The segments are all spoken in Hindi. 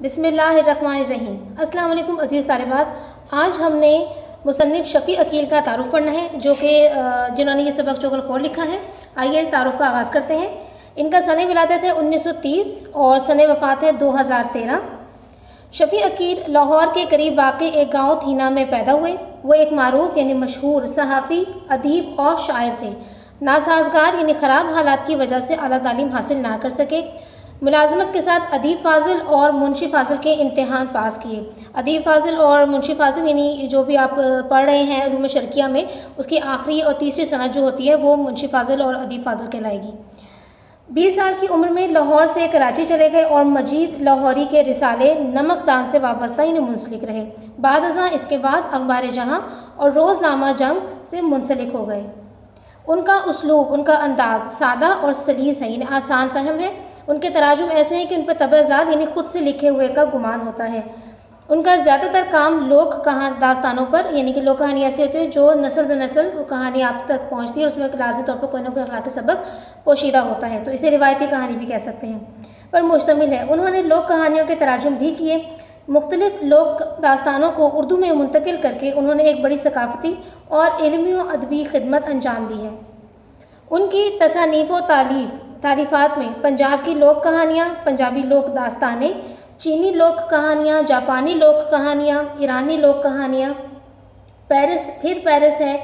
बिस्मिल्लाहिर्रहमानिर्रहीम। अस्सलाम वालेकुम अज़ीज़ तालिबात। आज हमने मुसन्निफ़ शफ़ी अकील का तारुफ़ पढ़ना है, जो कि जिन्होंने ये सबक चुगल खोर लिखा है। आइए तारुफ़ का आगाज़ करते हैं। इनका सन विलादत है 1930 और सन वफ़ात है 2013। शफ़ी अकील लाहौर के करीब वाक़े एक गाँव थीना में पैदा हुए। वो एक मारूफ यानी मशहूर सहाफ़ी, अदीब और शायर थे। नासाजगार यानी ख़राब हालात की वजह से आला तालीम हासिल ना कर सके। मुलाजमत के साथ अदीब फ़ाज़िल और मुंशी फ़ाज़िल के इम्तिहान पास किए। अदीब फ़ाज़िल और मुंशी फ़ाज़िल यानी जो भी आप पढ़ रहे हैं उलूम शर्किया में, उसकी आखिरी और तीसरी सनद जो होती है वो मुंशी फ़ाज़िल और अदीब फ़ाज़िल कहलाएगी। 20 साल की उम्र में लाहौर से कराची चले गए और मजीद लाहौरी के रिसाले नमकदान से वाबस्ता यानी मुंसलिक रहे। बाद इसके बाद अखबार जहाँ और रोज़नामा जंग से मुंसलिक हो गए। उनका उसलूब, उनका अंदाज़ सादा और सलीस है, यानी आसान फहम है। उनके तराजुम ऐसे हैं कि उन पर तबज़ात यानी खुद से लिखे हुए का गुमान होता है। उनका ज़्यादातर काम लोक दास्तानों पर, यानी कि लोक कहानी ऐसी होती है जो नस्ल दर नस्ल वो कहानी आप तक पहुँचती है और उसमें लाजमी तौर पर कोई ना कोई अखलाकी सबक पोशीदा होता है, तो इसे रिवायती कहानी भी कह सकते हैं, पर मुश्तमिल है। उन्होंने लोक कहानियों के तराजुम भी किए। मुख्तलिफ लोक दास्तानों को उर्दू में मुंतकिल करके उन्होंने एक बड़ी सकाफ़ती और इल्मी व अदबी खिदमत अंजाम दी है। उनकी तसानीफ़ व तारीफ़ात में पंजाब की लोक कहानियाँ, पंजाबी लोक दास्तानें, चीनी लोक कहानियाँ, जापानी लोक कहानियाँ, ईरानी लोक कहानियाँ, पेरिस है,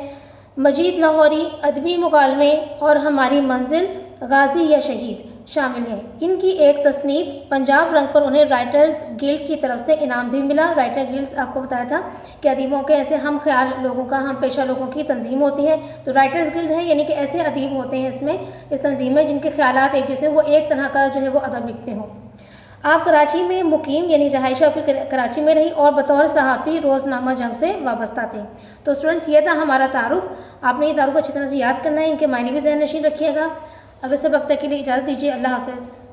मजीद लाहौरी, अदबी मुकालमे और हमारी मंजिल, गाजी या शहीद शामिल हैं। इनकी एक तसनीफ़ पंजाब रंग पर उन्हें राइटर्स गिल्ड की तरफ से इनाम भी मिला। राइटर गिल्ड्स आपको बताया था कि अदीबों के ऐसे हम ख्याल लोगों का, हम पेशा लोगों की तंजीम होती है, तो राइटर्स गिल्ड है, यानी कि ऐसे अदीब होते हैं इसमें, इस तंजीम में, जिनके ख्यालात एक जैसे, वो एक तरह का जो है वो अदब लिखते हों। आप कराची में मुकीम यानी रहायश आपकी कराची में रही और बतौर सहाफ़ी रोज़नामा जंग से वाबस्ता थे। तो स्टूडेंट्स, ये था हमारा तारुफ़। आपने ये तारुफ़ अच्छी तरह से याद करना है, इनके मायने भी ज़हन नशीन रखिएगा। अगले सबक तक के लिए इजाज़त दीजिए। अल्लाह हाफ़िज़।